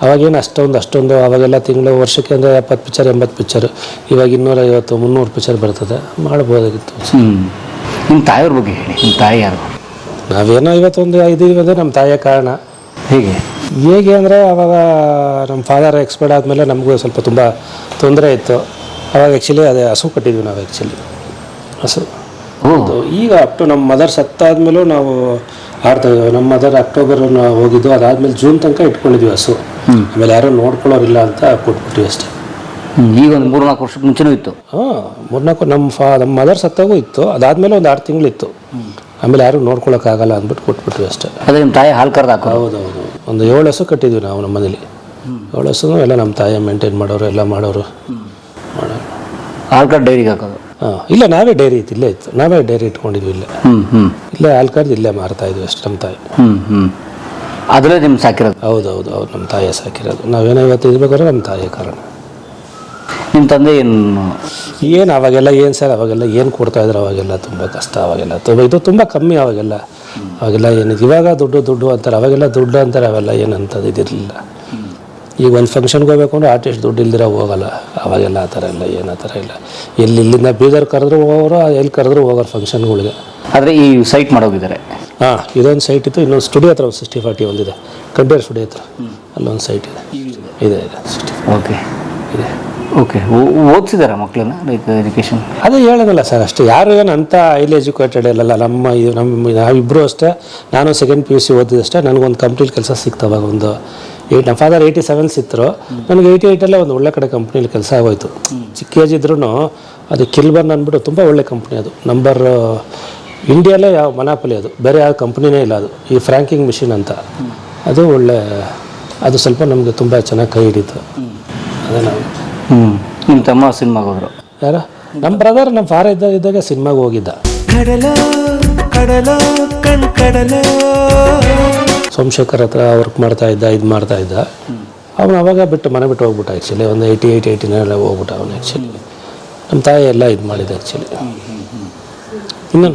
ಅವಾಗೇನು ಅಷ್ಟೊಂದು ಅವಾಗೆಲ್ಲ ತಿಂಗಳು ವರ್ಷಕ್ಕೆ ಅಂದರೆ 70 ಪಿಕ್ಚರ್ 80 ಪಿಕ್ಚರ್. ಇವಾಗ 250-300 ಪಿಕ್ಚರ್ ಬರ್ತದೆ. ಮಾಡ್ಬೋದಾಗಿತ್ತು. ನಿಮ್ಮ ತಾಯಿಯವ್ರ ಬಗ್ಗೆ ಹೇಳಿ. ನಿಮ್ಮ ತಾಯಿ ಯಾರು? ನಾವೇನೋ ಇವತ್ತೊಂದು ಇದೀವಿ ಅಂದರೆ ನಮ್ಮ ತಾಯಿಯ ಕಾರಣ. ಹೇಗೆ ಅಂದರೆ ಅವಾಗ ನಮ್ಮ ಫಾದರ್ ಎಕ್ಸ್ಪೈರ್ಡ್ ಆದಮೇಲೆ ನಮಗೂ ಸ್ವಲ್ಪ ತುಂಬ ತೊಂದರೆ ಇತ್ತು. ಅವಾಗ ಆ್ಯಕ್ಚುಲಿ ಅದೇ ಹಸು ಕಟ್ಟಿದ್ವಿ ನಾವು ಆ್ಯಕ್ಚುಲಿ ಹಸು. ಹೌದು, ಈಗ ಅಪ್ ಟು ನಮ್ಮ ಮದರ್ ಸತ್ತಾದ್ಮೇಲೂ ನಾವು ಆಡ್ತಾ ಇದ್ದೀವಿ. ನಮ್ಮ ಮದರ್ ಅಕ್ಟೋಬರ್ ಹೋಗಿದ್ದು, ಅದಾದ್ಮೇಲೆ ಜೂನ್ ತನಕ ಇಟ್ಕೊಂಡಿದ್ವಿ ಹಸು. ಆಮೇಲೆ ಯಾರೋ ನೋಡ್ಕೊಳ್ಳೋರಿಲ್ಲ ಅಂತ ಕೊಟ್ಬಿಟ್ವಿ ಅಷ್ಟೇ. ಈಗ ಒಂದು 3-4 ವರ್ಷಕ್ಕೆ ಮುಂಚೆನೂ ಇತ್ತು. ಹಾಂ, 3-4 ನಮ್ಮ ಮದರ್ ಸತ್ತಾಗೂ ಇತ್ತು. ಅದಾದಮೇಲೆ ಒಂದು 6 ತಿಂಗಳಿತ್ತು. ಆಮೇಲೆ ಯಾರು ನೋಡ್ಕೊಳಕ್ಕಾಗಲ್ಲ ಅಂದ್ಬಿಟ್ಟು ಕೊಟ್ಬಿಟ್ವಿ ಅಷ್ಟೇ. ಅದೇ ನಿಮ್ಮ ತಾಯಿ ಹಾಲು ಕರೆದು ಹಾಕೋ? ಹೌದೌದು, ಒಂದು 7 ಹಸು ಕಟ್ಟಿದ್ವಿ ನಾವು ನಮ್ಮ ಮನೇಲಿ. 7 ಹಸುನು ಎಲ್ಲ ನಮ್ಮ ತಾಯಿ ಮೇಂಟೈನ್ ಮಾಡೋರು, ಎಲ್ಲ ಮಾಡೋರು. ಹಾಲು ಕರೆದು ಡೈರಿಗೆ ಹಾಕೋದು? ಹಾಂ, ಇಲ್ಲ, ನಾವೇ ಡೈರಿ ಇತ್ತು, ಇಲ್ಲೇ ಇತ್ತು, ನಾವೇ ಡೈರಿ ಇಟ್ಕೊಂಡಿದ್ವಿ ಇಲ್ಲೇ. ಇಲ್ಲೇ ಹಾಲು ಕರೆದು ಇಲ್ಲೇ ಮಾರ್ತಾ ಇದ್ವಿ ಅಷ್ಟು ನಮ್ಮ ತಾಯಿ. ಅದರಲ್ಲೇ ನಿಮ್ಗೆ ಸಾಕಿರೋದು? ಹೌದೌದು, ಹೌದು, ನಮ್ಮ ತಾಯಿಯೇ ಸಾಕಿರೋದು. ನಾವೇನೋ ಇವತ್ತು ಇರ್ಬೇಕಾದ್ರೆ ನಮ್ಮ ತಾಯಿಯ ಕಾರಣ. ನಿಮ್ಮ ತಂದೆ ಏನು ಅವಾಗೆಲ್ಲ ಏನು ಸರ್, ಅವಾಗೆಲ್ಲ ಏನು ಕೊಡ್ತಾಯಿದ್ರು? ಅವಾಗೆಲ್ಲ ತುಂಬ ಕಷ್ಟ, ಅವಾಗೆಲ್ಲ ಇದು ತುಂಬ ಕಮ್ಮಿ. ಅವಾಗೆಲ್ಲ ಏನಿದೆ, ಇವಾಗ ದುಡ್ಡು ಅಂತಾರೆ, ಅವಾಗೆಲ್ಲ ದುಡ್ಡು ಅಂತಾರೆ. ಅವೆಲ್ಲ ಏನಂತದ್ದು ಇದಿರಲಿಲ್ಲ. ಈಗ ಒಂದು ಫಂಕ್ಷನ್ಗೆ ಹೋಗ್ಬೇಕು ಅಂದರೆ ಆರ್ಟಿಸ್ಟ್ ದುಡ್ಡು ಇಲ್ದಿರ ಹೋಗಲ್ಲ. ಅವಾಗೆಲ್ಲ ಆ ಥರ ಇಲ್ಲ, ಏನು ಆ ಥರ ಇಲ್ಲ. ಇಲ್ಲಿಂದ ಬೀದರ್ ಕರೆದ್ರು ಹೋಗೋರು, ಎಲ್ಲಿ ಕರೆದ್ರು ಹೋಗೋರು ಫಂಕ್ಷನ್ಗಳಿಗೆ. ಆದರೆ ಈ ಸೈಟ್ ಮಾಡೋಗಿದ್ದಾರೆ? ಹಾಂ, ಇದೊಂದು ಸೈಟ್ ಇತ್ತು. ಇನ್ನೊಂದು ಸ್ಟುಡಿಯೋ ಹತ್ರ ಒಂದು 60-40 ಒಂದಿದೆ, ಕಂಡೇರ್ ಸ್ಟುಡಿಯೋ ಹತ್ರ. ಅಲ್ಲೊಂದು ಸೈಟ್ ಇದೆ. ಓಕೆ, ಇದೆ. ಓಕೆ, ಓದಿಸಿದಾರ ಮಕ್ಕಳನ್ನ? Like education? ಅದೇ ಹೇಳೋದಲ್ಲ ಸರ್, ಅಷ್ಟೇ. ಯಾರು ಏನು ಅಂತ ಹೈಲಿ ಎಜುಕೇಟೆಡ್ ಇಲ್ಲಲ್ಲ. ನಾವಿಬ್ಬರು ಅಷ್ಟೇ. ನಾನು 2nd PUC ಓದಿದಷ್ಟೇ. ನನಗೊಂದು ಕಂಪ್ನಿಲಿ ಕೆಲಸ ಸಿಕ್ತವಾಗ ನಮ್ಮ ಫಾದರ್ 87 ಇತ್ತು. ನನಗೆ 88 ಒಂದು ಒಳ್ಳೆ ಕಡೆ ಕಂಪ್ನಿಲಿ ಕೆಲಸ ಆಗೋಯ್ತು. ಚಿಕ್ಕ ಏಜ್ ಇದ್ರೂ ಅದು ಕಿಲ್ಬರ್ನ್ ಅಂದ್ಬಿಟ್ಟು ತುಂಬ ಒಳ್ಳೆ ಕಂಪ್ನಿ. ಅದು ನಂಬರ್ ಇಂಡಿಯಾಲೇ ಯಾವ ಮನಾಪಲಿ, ಅದು ಬೇರೆ ಯಾವ ಕಂಪ್ನಿನೇ ಇಲ್ಲ. ಅದು ಈ ಫ್ರ್ಯಾಂಕಿಂಗ್ ಮಿಷಿನ್ ಅಂತ. ಅದು ಒಳ್ಳೆ, ಅದು ಸ್ವಲ್ಪ ನಮಗೆ ತುಂಬ ಚೆನ್ನಾಗಿ ಕೈ ಹಿಡಿತು. ಅದೇ ನಾವು ನಿಮ್ಮ ತಮ್ಮ ಸಿನಿಮಾಗೆ ಹೋದ್ರು? ಯಾರು? ನಮ್ಮ ಬ್ರದರ್ ನಮ್ಮ ಫಾರ ಇದ್ದಾಗ ಸಿನಿಮಾಗೆ ಹೋಗಿದ್ದ. ಸೋಮಶೇಖರ್ ಹತ್ರ ವರ್ಕ್ ಮಾಡ್ತಾ ಇದ್ದ. ಅವನು ಅವಾಗ ಮನೆ ಬಿಟ್ಟು ಹೋಗ್ಬಿಟ್ಟ. ಆ್ಯಕ್ಚುಲಿ ಒಂದು 88-89 ಹೋಗ್ಬಿಟ್ಟ ಅವನು. ಆ್ಯಕ್ಚುಲಿ ನಮ್ಮ ತಾಯಿ ಎಲ್ಲ ಇದು ಮಾಡಿದ್ದೆ ಆ್ಯಕ್ಚುಲಿ. ಇನ್ನೂ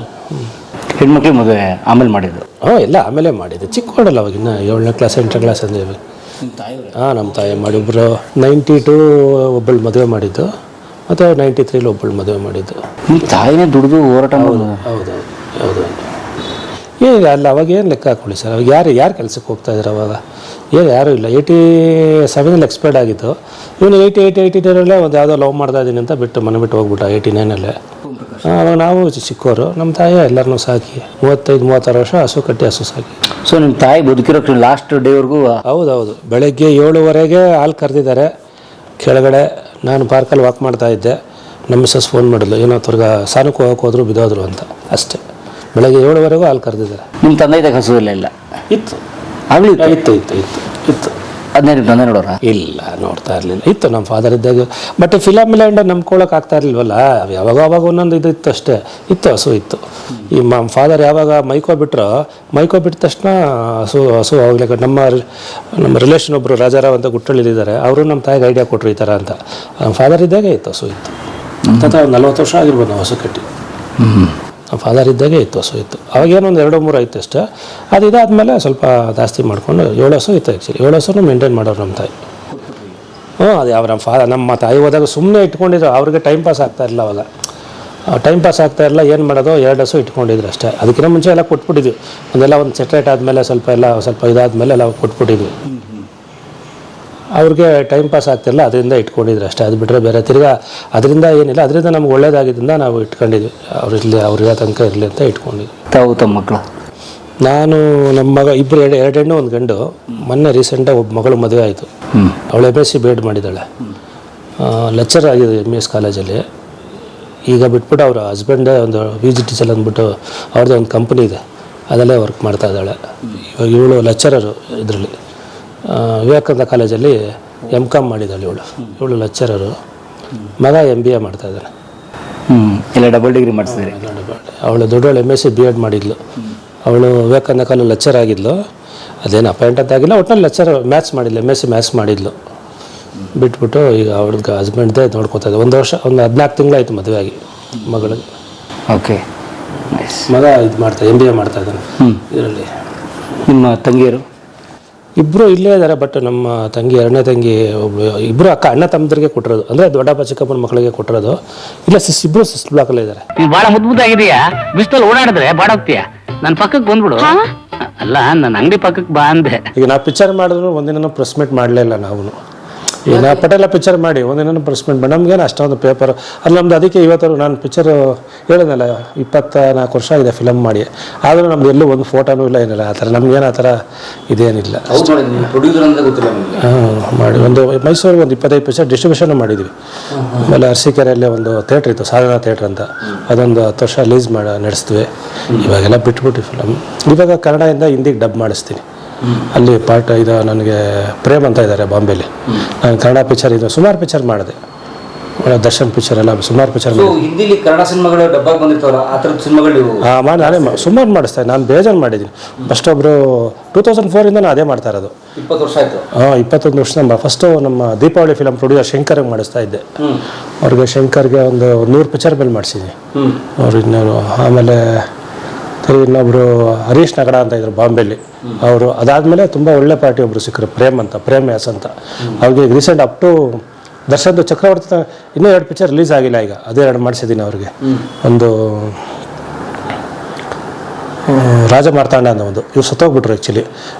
ಹೆಣ್ಮಕ್ಳಿಗೆ ಮದುವೆ ಆಮೇಲೆ ಮಾಡಿದ್ದು? ಎಲ್ಲ ಆಮೇಲೆ ಮಾಡಿದ್ದೆ. ಚಿಕ್ಕವಳಲ್ಲ ಅವಾಗ, ಇನ್ನು 7ನೇ ಕ್ಲಾಸ್ 8ನೇ ಕ್ಲಾಸ್ ಅಂದರೆ. ಹಾಂ, ನಮ್ಮ ತಾಯಿ ಮಾಡಿ. ಒಬ್ಬರು 92 ಒಬ್ಬಳು ಮದುವೆ ಮಾಡಿದ್ದು, ಮತ್ತು 93 ಒಬ್ಬಳು ಮದುವೆ ಮಾಡಿದ್ದು. ನಿಮ್ಮ ತಾಯಿನೇ ದುಡಿದು ಹೋರಾಟ? ಹೌದು. ಅಲ್ಲ, ಅವಾಗ ಏನು ಲೆಕ್ಕ ಹಾಕೊಳ್ಳಿ ಸರ್. ಅವಾಗ ಯಾರು ಕೆಲಸಕ್ಕೆ ಹೋಗ್ತಾಯಿದ್ರು ಅವಾಗ? ಯಾರೂ ಇಲ್ಲ. 87 ಎಕ್ಸ್ಪೈರ್ಡ್ ಆಗಿತ್ತು. ಇವನು 88-89 ಒಂದು ಯಾವುದೋ ಲವ್ ಮಾಡ್ತಾ ಇದ್ದೀನಿ ಅಂತ ಮನೆ ಬಿಟ್ಟು ಹೋಗ್ಬಿಟ್ಟ 89. ಅವಾಗ ನಾವು ಚಿಕ್ಕವರು. ನಮ್ಮ ತಾಯಿ ಎಲ್ಲರನ್ನೂ ಸಾಕಿ 35-36 ವರ್ಷ ಹಸು ಕಟ್ಟಿ ಹಸು ಸಾಕಿ. ಸೊ ನಿಮ್ಮ ತಾಯಿ ಬದುಕಿರೋ ಲಾಸ್ಟ್ ಡೇವರೆಗೂ? ಹೌದೌದು. ಬೆಳಗ್ಗೆ 7:15 ಹಾಲು ಕರೆದಿದ್ದಾರೆ ಕೆಳಗಡೆ. ನಾನು ಪಾರ್ಕಲ್ಲಿ ವಾಕ್ ಮಾಡ್ತಾ ಇದ್ದೆ. ನಮ್ಮ ಮಿಸ್ಸಸ್ ಫೋನ್ ಮಾಡಿದ್ಲು, ಏನೋ ತಿರ್ಗ ಸಾನಕ್ಕೆ ಹೋಗಕ್ಕೆ ಹೋದ್ರು, ಬಿದ್ದೋದ್ರು ಅಂತ. ಅಷ್ಟೇ. ಬೆಳಗ್ಗೆ 7:00 ಹಾಲು ಕರೆದಿದ್ದಾರೆ. ನಿಮ್ಮ ತಂದೆ ಇದ್ದಾಗ ಹಸು ಇಲ್ಲ? ಇತ್ತು, ಆಗಲಿ ಇತ್ತು. ಅದನ್ನೇ ನಿಮ್ಮ ತಂದೆ ನೋಡೋರ? ಇಲ್ಲ, ನೋಡ್ತಾ ಇರಲಿಲ್ಲ. ಇತ್ತು ನಮ್ಮ ಫಾದರ್ ಇದ್ದಾಗ. ಬಟ್ ಫಿಲಮ್ ಲ್ಯಾಂಡ್ ನಂಬ್ಕೊಳಕ್ಕೆ ಆಗ್ತಾ ಇರಲಿಲ್ವಲ್ಲ. ಯಾವಾಗ ಒಂದೊಂದು ಇತ್ತು ಅಷ್ಟೇ. ಇತ್ತು, ಹಸು ಇತ್ತು. ಈ ಫಾದರ್ ಯಾವಾಗ ಮೈಕೋ ಬಿಟ್ಟ ತಕ್ಷಣ ಹಸು ಆವಾಗಲೇ. ನಮ್ಮ ರಿಲೇಷನ್ ಒಬ್ಬರು ರಾಜಾರಾವ್ ಅಂತ ಗುಟ್ಟಳ್ಳಿಲಿದ್ದಾರೆ. ಅವರು ನಮ್ಮ ತಾಯಿಗೆ ಐಡಿಯಾ ಕೊಟ್ಟರು ಈ ಥರ ಅಂತ. ನಮ್ಮ ಫಾದರ್ ಇದ್ದಾಗೆ ಇತ್ತು, ಹಸು ಇತ್ತು. ಅಂತ 40 ವರ್ಷ ಆಗಿರ್ಬೋದು ನಾವು ಹಸು ಕಟ್ಟಿ. ನಮ್ಮ ಫಾದರ್ ಇದ್ದಾಗೆ ಇತ್ತು, ಹಸು ಇತ್ತು. ಅವಾಗೇನೊಂದು 2-3 ಐತೆ ಅಷ್ಟೇ. ಅದು ಇದಾದಮೇಲೆ ಸ್ವಲ್ಪ ಜಾಸ್ತಿ ಮಾಡಿಕೊಂಡು 7 ಹಸು ಇತ್ತು. ಆ್ಯಕ್ಚುಲಿ 7 ಹಸುನು ಮೇಂಟೈನ್ ಮಾಡೋರು ನಮ್ಮ ತಾಯಿ. ಅದು ಯಾವ ನಮ್ಮ ತಾಯಿ ಹೋದಾಗ ಸುಮ್ಮನೆ ಇಟ್ಕೊಂಡಿದ್ರು. ಅವ್ರಿಗೆ ಟೈಮ್ ಪಾಸ್ ಆಗ್ತಾ ಇರಲಿಲ್ಲ ಅವಾಗ. ಏನು ಮಾಡೋದು, 2 ಹಸು ಇಟ್ಕೊಂಡಿದ್ರು ಅಷ್ಟೇ. ಅದಕ್ಕಿಂತ ಮುಂಚೆ ಎಲ್ಲ ಕೊಟ್ಬಿಟ್ಟಿದ್ವಿ. ಒಂದು ಸೆಟ್ರೇಟ್ ಆದಮೇಲೆ ಸ್ವಲ್ಪ ಇದಾದಮೇಲೆ ಎಲ್ಲ ಕೊಟ್ಬಿಟ್ಟಿದ್ವಿ. ಅವ್ರಿಗೆ ಟೈಮ್ ಪಾಸ್ ಆಗ್ತಿರಲ್ಲ, ಅದರಿಂದ ಇಟ್ಕೊಂಡಿದ್ರು ಅಷ್ಟೇ. ಅದು ಬಿಟ್ಟರೆ ಬೇರೆ ತಿರ್ಗಾ ಅದರಿಂದ ಏನಿಲ್ಲ. ಅದರಿಂದ ನಮ್ಗೆ ಒಳ್ಳೇದಾಗಿದ್ದರಿಂದ ನಾವು ಇಟ್ಕೊಂಡಿದ್ವಿ. ಅವ್ರಿಗೆ ತನಕ ಇರಲಿ ಅಂತ ಇಟ್ಕೊಂಡಿದ್ವಿ. ತಾವು ತಮ್ಮ ಮಕ್ಕಳು? ನಾನು ನಮ್ಮ ಮಗ ಇಬ್ಬರು, 2 ಹೆಣ್ಣು 1 ಗಂಡು. ಮೊನ್ನೆ ರೀಸೆಂಟಾಗಿ ಒಬ್ಬ ಮಗಳು ಮದುವೆ ಆಯಿತು. ಅವಳು MSc B.Ed ಮಾಡಿದ್ದಾಳೆ. ಲೆಕ್ಚರ್ ಆಗಿದೆ MES ಕಾಲೇಜಲ್ಲಿ. ಈಗ ಬಿಟ್ಬಿಟ್ಟು ಅವ್ರ ಹಸ್ಬೆಂಡೇ ಒಂದು VGTCL ಅಂದ್ಬಿಟ್ಟು ಅವ್ರದ್ದೇ ಒಂದು ಕಂಪ್ನಿ ಇದೆ, ಅದರಲ್ಲೇ ವರ್ಕ್ ಮಾಡ್ತಾ ಇದ್ದಾಳೆ. ಇವಾಗ ಇವಳು ಲೆಕ್ಚರರು ಇದರಲ್ಲಿ ವಿವೇಕಾನಂದ ಕಾಲೇಜಲ್ಲಿ M.Com ಮಾಡಿದ್ದಾಳೆ ಇವಳು ಲೆಕ್ಚರರು. ಮಗ MBA ಮಾಡ್ತಾ ಇದ್ದಾನೆ. ಎಲ್ಲ ಡಬಲ್ ಡಿಗ್ರಿ ಮಾಡಿಸಿದ್ದಾರೆ. ಅವಳು ದೊಡ್ಡವಳು MSc B.Ed ಮಾಡಿದ್ಲು. ಅವಳು ವಿವೇಕಾನಂದ ಕಾಲೇಜ್ ಲೆಕ್ಚರ್ ಆಗಿದ್ಲು. ಅದೇನು ಅಪಾಯಿಂಟ್ ಅಂತ ಆಗಿಲ್ಲ, ಒಟ್ಟಿನಲ್ಲಿ ಲೆಕ್ಚರ್ ಮ್ಯಾಥ್ಸ್ ಮಾಡಿದ್ಲು, MSc ಮ್ಯಾಥ್ಸ್ ಮಾಡಿದ್ಲು. ಬಿಟ್ಬಿಟ್ಟು ಈಗ ಅವಳಿಗೆ ಹಸ್ಬೆಂಡ್ದೇ ನೋಡ್ಕೊತಾ ಇದ್ದೆ. 1 ವರ್ಷ 14 ತಿಂಗಳಾಯಿತು ಮದುವೆ ಆಗಿ ಮಗಳಿಗೆ. ಓಕೆ, ಮಗ ಇದು MBA ಮಾಡ್ತಾ ಇದ್ದಾನೆ ಇದರಲ್ಲಿ. ನಿಮ್ಮ ತಂಗಿಯರು? ಇಬ್ಬರು ಇಲ್ಲೇ ಇದ್ದಾರೆ. ಬಟ್ ನಮ್ಮ ತಂಗಿ, 2ನೇ ತಂಗಿ ಒಬ್ಬಳು, ಇಬ್ಬರು ಅಣ್ಣ ತಮ್ಮದ್ರಿಗೆ ಕೊಟ್ಟಿರೋದು. ಅಂದರೆ ದೊಡ್ಡಪ್ಪ ಚಿಕ್ಕಪ್ಪನ ಮಕ್ಕಳಿಗೆ ಕೊಟ್ಟಿರೋದು. ಇಲ್ಲ, ಇಬ್ಬರು ಸಿಸ್ಟ್ ಬ್ಲಾಕಲ್ಲೇ ಇದ್ದಾರೆ. ನೀನು ಭಾಳ ಮುದ್ದಾಗಿದೆಯಾ? ಬಿಸಿಲಲ್ಲಿ ಓಡಾಡಿದ್ರೆ ಬಾಡೋಗ್ತೀಯಾ? ನನ್ನ ಪಕ್ಕಕ್ಕೆ ಬಂದ್ಬಿಡು. ಅಲ್ಲ, ನನ್ನ ಅಂಗಡಿ ಪಕ್ಕಕ್ಕೆ ಬಾ ಅಂದೆ. ಈಗ ನಾವು ಪಿಕ್ಚರ್ ಮಾಡಿದ್ರು ಒಂದಿನ ಪ್ರೆಸ್ ಮೀಟ್ ಮಾಡಲೇ ಇಲ್ಲ ನಾವು. ಈಗ ನಾ ಪಟೇಲ ಪಿಕ್ಚರ್ ಮಾಡಿ ಒಂದೇನೋ ಪ್ರೆಸ್ಮೆಂಟ್ ಮಾಡಿ ನಮಗೇನು ಅಷ್ಟೊಂದು ಪೇಪರ್ ಅಲ್ಲಿ ನಮ್ದು ಅದಕ್ಕೆ ಇವತ್ತು ನಾನು ಪಿಕ್ಚರು ಹೇಳಿದ್ನಲ್ಲ 24 ವರ್ಷ ಆಗಿದೆ ಫಿಲಮ್ ಮಾಡಿ, ಆದರೂ ನಮ್ದು ಎಲ್ಲೂ ಒಂದು ಫೋಟೋನೂ ಇಲ್ಲ ಏನಿಲ್ಲ ಆ ಥರ ನಮಗೇನು ಆ ಥರ ಇದೇನಿಲ್ಲ. ಮಾಡಿ ಒಂದು ಮೈಸೂರಿಗೆ ಒಂದು 25 ಪಿಕ್ಚರ್ ಡಿಸ್ಟ್ರಿಬ್ಯೂಷನ್ ಮಾಡಿದ್ವಿ. ಆಮೇಲೆ ಅರಸೀಕೆರೆಯಲ್ಲೇ ಒಂದು ಥಿಯೇಟ್ರ್ ಇತ್ತು, ಸಾಧನಾ ಥಿಯೇಟ್ರ್ ಅಂತ, ಅದೊಂದು 10 ವರ್ಷ ಲೀಸ್ ನಡೆಸ್ತೀವಿ. ಇವಾಗೆಲ್ಲ ಬಿಟ್ಬಿಟ್ಟು ಫಿಲಮ್. ಇವಾಗ ಕನ್ನಡದಿಂದ ಹಿಂದಿಗೆ ಡಬ್ ಮಾಡಿಸ್ತೀನಿ. ಅಲ್ಲಿ ಇದು ನನಗೆ ಪ್ರೇಮ್ ಅಂತ ಇದ್ದಾರೆ ಬಾಂಬೆಲಿ. ನಾನು ಕನ್ನಡ ಪಿಕ್ಚರ್ ಇದು ಸುಮಾರು ಪಿಕ್ಚರ್ ಮಾಡಿದೆ, ದರ್ಶನ್ ಪಿಕ್ಚರ್ ಎಲ್ಲ ಸುಮಾರು ಪಿಕ್ಚರ್ ಹಿಂದಿಲಿ ಕನ್ನಡ ಸಿನಿಮಾಗಳು ಡಬ್ಬಾಗಿ ಬಂದಿರ್ತಾವಲ್ಲ ಆ ಥರದ ಸಿನಿಮಾಗಳು ನಾನೇ ಸುಮಾರು ಮಾಡಿಸ್ತಾ ನಾನು ಬೇಜಾರು ಮಾಡಿದ್ದೀನಿ. ಫಸ್ಟ್ ಒಬ್ಬರು 2004 ನಾನು ಅದೇ ಮಾಡ್ತಾ ಇರೋದು. 20 ವರ್ಷ ಆಯಿತು. 21 ವರ್ಷ ಫಸ್ಟು ನಮ್ಮ ದೀಪಾವಳಿ ಫಿಲಮ್ ಪ್ರೊಡ್ಯೂಸರ್ ಶಂಕರ್ಗೆ ಮಾಡಿಸ್ತಾ ಇದ್ದೆ. ಅವ್ರಿಗೆ ಶಂಕರ್ಗೆ ಒಂದು 100 ಪಿಕ್ಚರ್ ಮೇಲೆ ಮಾಡಿಸಿದ್ವಿ ಅವ್ರು. ಇನ್ನೊಂದು ಆಮೇಲೆ ಇನ್ನೊಬ್ರು ಹರೀಶ್ ನಗಡ ಅಂತ ಇದ್ರು ಬಾಂಬೆಲಿ ಅವರು. ಅದಾದಮೇಲೆ ತುಂಬ ಒಳ್ಳೆ ಪಾರ್ಟಿ ಒಬ್ರು ಸಿಕ್ಕರು, ಪ್ರೇಮ್ ಎಸ್ ಅಂತ. ಅವ್ರಿಗೆ ರೀಸೆಂಟ್ ಅಪ್ ಟು ದರ್ಶನ್ದು ಚಕ್ರವರ್ತಿ ಇನ್ನೂ 2 ಪಿಕ್ಚರ್ ರಿಲೀಸ್ ಆಗಿಲ್ಲ, ಈಗ ಅದೇ 2 ಮಾಡಿಸಿದ್ದೀನಿ ಅವ್ರಿಗೆ. ಒಂದು ರಾಜ ಮಾರ್ತಾಂಡ ಅನ್ನೋ ಒಂದು, ಇವ್ರು ಸತ್ತೋಗ್ಬಿಟ್ರು ಆ್ಯಕ್ಚುಲಿ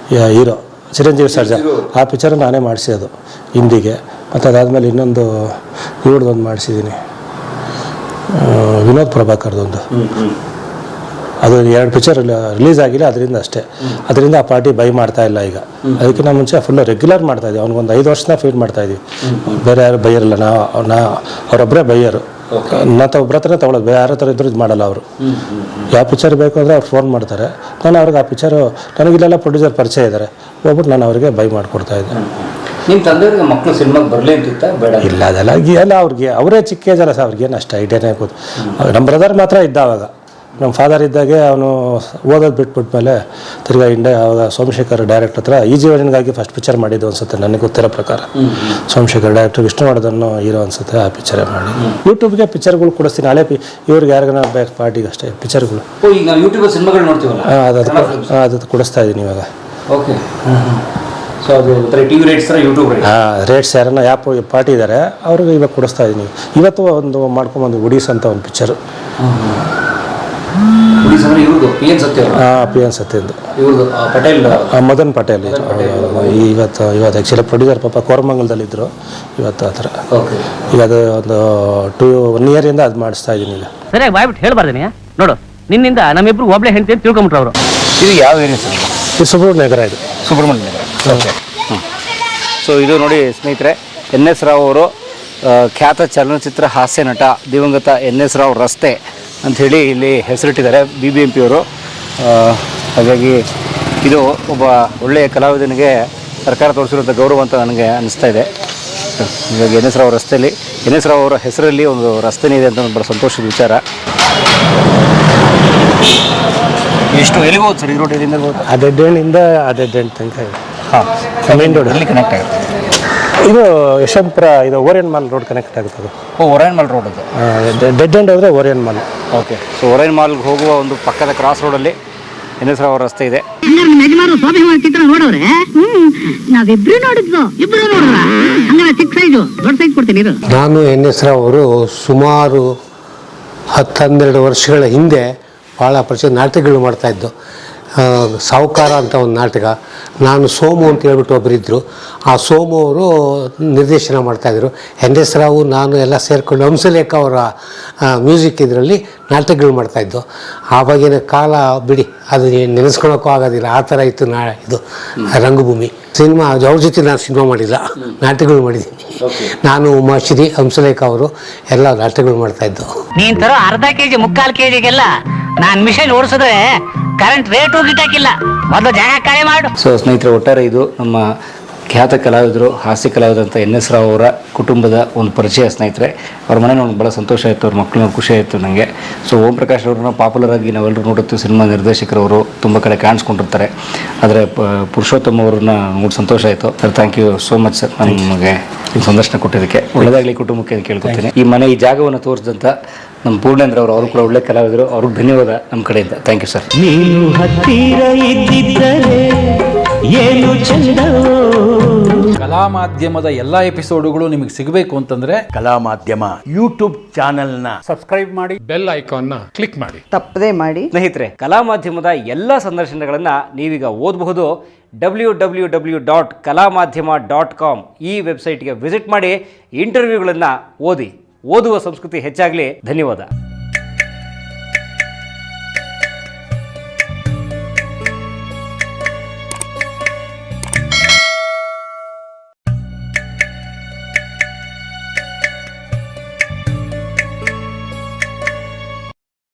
ಹೀರೋ ಚಿರಂಜೀವಿ ಸರ್ಜಾ. ಆ ಪಿಕ್ಚರ್ ನಾನೇ ಮಾಡಿಸಿರೋದು ಹಿಂದಿಗೆ. ಮತ್ತು ಅದಾದಮೇಲೆ ಇನ್ನೊಂದು ಇವ್ರದ್ದೊಂದು ಮಾಡಿಸಿದ್ದೀನಿ, ವಿನೋದ್ ಪ್ರಭಾಕರ್ದೊಂದು. ಅದು 2 ಪಿಕ್ಚರ್ ರಿಲೀಸ್ ಆಗಿಲ್ಲ, ಅದರಿಂದ ಅಷ್ಟೇ. ಅದರಿಂದ ಆ ಪಾರ್ಟಿ ಬೈ ಮಾಡ್ತಾ ಇಲ್ಲ ಈಗ. ಅದಕ್ಕಿಂತ ಮುಂಚೆ ಫುಲ್ಲು ರೆಗ್ಯುಲರ್ ಮಾಡ್ತಾ ಇದ್ವಿ. ಅವ್ನಿಗೊಂದು 5 ವರ್ಷನ ಫೀಡ್ ಮಾಡ್ತಾ ಇದ್ವಿ. ಬೇರೆ ಯಾರು ಬೈಯರಲ್ಲ, ಅವರೊಬ್ಬರೇ ಬೈಯರು. ಮತ್ತು ಒಬ್ಬರ ಹತ್ರನೇ ತೊಗೊಳೋದು, ಬೇರೆ ಯಾರ ಹತ್ರ ಇದ್ರೂ ಇದು ಮಾಡಲ್ಲ ಅವರು. ಯಾವ ಪಿಕ್ಚರ್ ಬೇಕು ಅಂದರೆ ಅವ್ರು ಫೋನ್ ಮಾಡ್ತಾರೆ, ನಾನು ಅವ್ರಿಗೆ ಆ ಪಿಕ್ಚರು ನನಗಿಲ್ಲೆಲ್ಲ ಪ್ರೊಡ್ಯೂಸರ್ ಪರಿಚಯ ಇದ್ದಾರೆ, ಹೋಗ್ಬಿಟ್ಟು ನಾನು ಅವರಿಗೆ ಬೈ ಮಾಡಿಕೊಡ್ತಾ ಇದ್ದೆ. ನಿಮ್ಮ ತಂದೆಯವ್ರಿಗೆ ಮಕ್ಕಳು ಸಿನಿಮಾಗೆ ಬರಲಿ ಅಂತಿತ್ತ ಬೇಡ? ಇಲ್ಲ, ಅದೆಲ್ಲ ಎಲ್ಲ ಅವ್ರಿಗೆ ಅವರೇ ಚಿಕ್ಕ ಏಜಲ್ಲ ಸರ್, ಅವ್ರಿಗೇನು ಅಷ್ಟು ಐಡಿಯಾನೇ ಗೊತ್ತು. ನಮ್ಮ ಬ್ರದರ್ ಮಾತ್ರ ಇದ್ದ ಅವಾಗ. ನಮ್ಮ ಫಾದರ್ ಇದ್ದಾಗೆ ಅವನು ಓದೋದು ಬಿಟ್ಬಿಟ್ಮೇಲೆ ತಿರ್ಗಾ ಅವಾಗ ಸೋಮಶೇಖರ್ ಡೈರೆಕ್ಟರ್ ಹತ್ರ ಈ ಜೀವನಿಗಾಗಿ ಫಸ್ಟ್ ಪಿಕ್ಚರ್ ಮಾಡಿದ್ದು ಅನ್ಸುತ್ತೆ ನನಗೆ ಗೊತ್ತಿರೋ ಪ್ರಕಾರ. ಸೋಮಶೇಖರ್ ಡೈರೆಕ್ಟರ್ ವಿಷ್ಣುವರ್ಧನ್ ಹೀರೋ ಅನ್ಸುತ್ತೆ, ಆ ಪಿಕ್ಚರೇ ಮಾಡಿ. ಯೂಟ್ಯೂಬ್ಗೆ ಪಿಕ್ಚರ್ಗಳು ಕೊಡಿಸ್ತೀನಿ, ಹಳೆ ಇವ್ರಿಗೆ ಯಾರಿಗಾನ ಬೇಕು ಪಾರ್ಟಿಗೆ ಅಷ್ಟೇ ಪಿಕ್ಚರ್ಗಳು. ಈಗ ನಾವು ಯೂಟ್ಯೂಬ್ ಸಿನಿಮಾಗಳು ನೋಡ್ತೀವಲ್ಲ, ಅದು ಕೊಡಿಸ್ತಾ ಇದ್ದೀನಿ ಇವಾಗ. ಓಕೆ. ಸೊ ಅದು ಟಿವಿ ರೇಟ್ಸ್ ಯೂಟ್ಯೂಬ್ ರೇಟ್ಸ್ ಯಾರನ್ನ ಯಾಪ್ ಪಾರ್ಟಿ ಇದ್ದಾರೆ ಅವ್ರಿಗೆ ಇವಾಗ ಕೊಡಿಸ್ತಾ ಇದ್ದೀನಿ. ಇವತ್ತು ಒಂದು ಮಾಡ್ಕೊಂಬಂದು ಉಡೀಸ್ ಅಂತ ಒಂದು ಪಿಕ್ಚರು. ಪಿ ಎನ್ ಸತ್ಯಂದು ಪಟೇಲ್, ಮದನ್ ಪಟೇಲ್. ಇವತ್ತು ಆ್ಯಕ್ಚುಲಿ ಪ್ರೊಡ್ಯೂಸರ್ ಪಾಪ ಕೋರಮಂಗಲದಲ್ಲಿದ್ದರು, ಇವತ್ತು ಆ ಥರ. ಈಗ ಅದು ಒಂದು 1 ಇಯರಿಂದ ಅದು ಮಾಡಿಸ್ತಾ ಇದ್ದೀನಿ ಈಗ. ಸರಿಯಾಗಿ ಬಾಯ್ಬಿಟ್ಟು ಹೇಳ್ಬಾರ್ದೇನೆ ನೋಡು, ನಿನ್ನಿಂದ ನಮ್ಮಿಬ್ರು ಒಬ್ಳೆ ಹೆಂಡ್ತಿ ಅಂತ ತಿಳ್ಕೊಂಬಿಟ್ರು ಅವರು. ಇದು ಯಾವ ಏರಿಯಾ ಸರ್? ಇದು ಸುಬ್ರಹ್ಮಣ್ಯ ನಗರ. ಇದು ಸುಬ್ರಹ್ಮಣ್ಯ ನಗರ. ಓಕೆ. ಸೊ ಇದು ನೋಡಿ ಸ್ನೇಹಿತರೆ, NS ರಾವ್ ಅವರು ಖ್ಯಾತ ಚಲನಚಿತ್ರ ಹಾಸ್ಯ ನಟ ದಿವಂಗತ NS ರಾವ್ ರಸ್ತೆ ಅಂಥೇಳಿ ಇಲ್ಲಿ ಹೆಸರಿಟ್ಟಿದ್ದಾರೆ BBMP ಅವರು. ಹಾಗಾಗಿ ಇದು ಒಬ್ಬ ಒಳ್ಳೆಯ ಕಲಾವಿದನಿಗೆ ಸರ್ಕಾರ ತೋರಿಸಿರುವಂಥ ಗೌರವ ಅಂತ ನನಗೆ ಅನಿಸ್ತಾ ಇದೆ. ಇವಾಗ NS ರಾವ್ ರಸ್ತೆಯಲ್ಲಿ NS ರಾವ್ ಅವರ ಹೆಸರಲ್ಲಿ ಒಂದು ರಸ್ತೆನೇ ಇದೆ ಅಂತ ಬಹಳ ಸಂತೋಷದ ವಿಚಾರ. ಎಷ್ಟು ಎಲ್ಲಿಗೆ ಹೋಗುತ್ತೆ ಸರ್ ಈ ರೋಡ್? ಎಲ್ಲಿಂದ ಹೋಗುತ್ತೆ? ಅದೆಡ್ಡೆಣ್ಣಿಂದ ಅದೆಡ್ಡೆಣ್ಣು ತನಕ ಇದೆ. ಹಾಂ, ಮೇನ್ ರೋಡ್ ಅಲ್ಲಿ ಕನೆಕ್ಟ್ ಆಗುತ್ತೆ. ಇದು ಯಶವಂತಪುರ, ಇದು ಓರಿಯನ್ ಮಾಲ್ ರೋಡ್ ಕನೆಕ್ಟ್ ಆಗುತ್ತೆ. ಅದು ಓರಿಯನ್ ಮಾಲ್ ರೋಡ್. ಅದು ಡೆಡ್ ಎಂಡ್ ಹೋದರೆ Orion mall. Okay. So Orion ಮಾಲ್ಗೆ ಹೋಗುವ ಒಂದು ಪಕ್ಕದ ಕ್ರಾಸ್ ರೋಡಲ್ಲಿ NS ರಾವ್ ರಸ್ತೆ ಇದೆ. ಚಿತ್ರ ನೋಡೋರೆ ನಾವಿಬ್ರು ನೋಡಿದ್ವು, ಇಬ್ರು ನೋಡಿದ್ರ ಹಂಗಾರೆ ಚಿಕ್ಕ ಸೈಜು ದೊಡ್ಡ ಸೈಜ್ ಕೊಡ್ತೀನಿ. ನಾನು NS ರಾವ್ ಅವರು ಸುಮಾರು 10-12 ವರ್ಷಗಳ ಹಿಂದೆ ಭಾಳ ಪರಿಚಯ ನಾಟಕಗಳು ಮಾಡ್ತಾಯಿದ್ದು. ಸಾಹುಕಾರ ಅಂತ ಒಂದು ನಾಟಕ, ನಾನು ಸೋಮು ಅಂತ ಹೇಳ್ಬಿಟ್ಟು ಒಬ್ಬರಿದ್ದರು. ಆ ಸೋಮು ಅವರು ನಿರ್ದೇಶನ ಮಾಡ್ತಾಯಿದ್ರು. NS ರಾವ್ ನಾನು ಎಲ್ಲ ಸೇರಿಕೊಂಡು ಹಂಸಲೇಖ ಅವರ ಮ್ಯೂಸಿಕ್ ಇದರಲ್ಲಿ ನಾಟಕಗಳು ಮಾಡ್ತಾಯಿದ್ದು. ಆವಾಗಿನ ಕಾಲ ಬಿಡಿ, ಅದು ನೆನೆಸ್ಕೊಳಕ್ಕೂ ಆಗೋದಿಲ್ಲ, ಆ ಥರ ಇತ್ತು. ಇದು ರಂಗಭೂಮಿ ಸಿನಿಮಾ. ಅವ್ರ ಜೊತೆ ನಾನು ಸಿನಿಮಾ ಮಾಡಿಲ್ಲ, ನಾಟಕಗಳು ಮಾಡಿದ್ದೀನಿ. ನಾನು ಉಮಾಶ್ರೀ, ಹಂಸಲೇಖ ಅವರು ಎಲ್ಲ ನಾಟಕಗಳು ಮಾಡ್ತಾಯಿದ್ದು. ನೀನ್ ತರೋ ಅರ್ಧ ಕೆಜಿ 3/4 ಕೆಜಿಗೆಲ್ಲ ನಾನ್ ಮಿಷನ್ ಓಡಿಸಿದ್ರೆ ಕರೆಂಟ್ ರೇಟು ಗಿಟ್ಟಾಕಿಲ್ಲ, ಮೊದಲು ಜಾಗ ಖಾಲಿ ಮಾಡು. ಸೊ ಸ್ನೇಹಿತರೆ, ಒಟ್ಟಾರೆ ಇದು ನಮ್ಮ ಖ್ಯಾತ ಕಲಾವಿದರು, ಹಾಸ್ಯ ಕಲಾವಿದಂಥ NS ರಾವ್ ಅವರ ಕುಟುಂಬದ ಒಂದು ಪರಿಚಯ. ಸ್ನೇಹಿತರೆ, ಅವ್ರ ಮನೆ ನೋಡಿ ಭಾಳ ಸಂತೋಷ ಆಯಿತು, ಅವ್ರ ಮಕ್ಕಳು ಖುಷಿ ಆಯಿತು ನನಗೆ. ಸೊ ಓಂ ಪ್ರಕಾಶ್ ಅವ್ರನ್ನ ಪಾಪ್ಯುಲರ್ ಆಗಿ ನಾವೆಲ್ಲರೂ ನೋಡುತ್ತೀವಿ, ಸಿನಿಮಾ ನಿರ್ದೇಶಕರವರು ತುಂಬ ಕಡೆ ಕಾಣಿಸ್ಕೊಂಡಿರ್ತಾರೆ. ಆದರೆ ಪುರುಷೋತ್ತಮ್ ಅವ್ರನ್ನ ನೋಡಿ ಸಂತೋಷ ಆಯಿತು sir. Thank you so much sir, ನಮಗೆ ಈ ಸಂದರ್ಶನ ಕೊಟ್ಟಿದ್ದಕ್ಕೆ. ಒಳ್ಳೆದಾಗಲಿ ಕುಟುಂಬಕ್ಕೆ ಕೇಳ್ಕೊತೀನಿ. ಈ ಮನೆ, ಈ ಜಾಗವನ್ನು ತೋರಿಸಿದಂಥ ನಮ್ಮ ಪೂರ್ಣೇಂದ್ರ ಅವರು ಕೂಡ ಒಳ್ಳೆ ಕಲಾವಿದರು, ಅವ್ರಿಗೆ ಧನ್ಯವಾದ ನಮ್ಮ ಕಡೆಯಿಂದ. Thank you sir. ನೀನು ಹತ್ತಿರ ಇದ್ದಿದ್ದರೆ ಏನು ಚಂದವೋ. ಕಲಾ ಮಾಧ್ಯಮದ ಎಲ್ಲಾ ಎಪಿಸೋಡುಗಳು ನಿಮಗೆ ಸಿಗಬೇಕು ಅಂತಂದ್ರೆ ಕಲಾ ಮಾಧ್ಯಮ ಯೂಟ್ಯೂಬ್ ಚಾನೆಲ್ನ ಸಬ್ಸ್ಕ್ರೈಬ್ ಮಾಡಿ, ಬೆಲ್ ಐಕಾನ್ನ ಕ್ಲಿಕ್ ಮಾಡಿ, ತಪ್ಪದೇ ಮಾಡಿ. ಸ್ನೇಹಿತರೆ, ಕಲಾ ಮಾಧ್ಯಮದ ಎಲ್ಲ ಸಂದರ್ಶನಗಳನ್ನು ನೀವೀಗ ಓದಬಹುದು. www.kalamadhyama.com ಈ ವೆಬ್ಸೈಟ್ಗೆ ವಿಸಿಟ್ ಮಾಡಿ ಇಂಟರ್ವ್ಯೂಗಳನ್ನು ಓದಿ. ಓದುವ ಸಂಸ್ಕೃತಿ ಹೆಚ್ಚಾಗಲಿ. ಧನ್ಯವಾದ.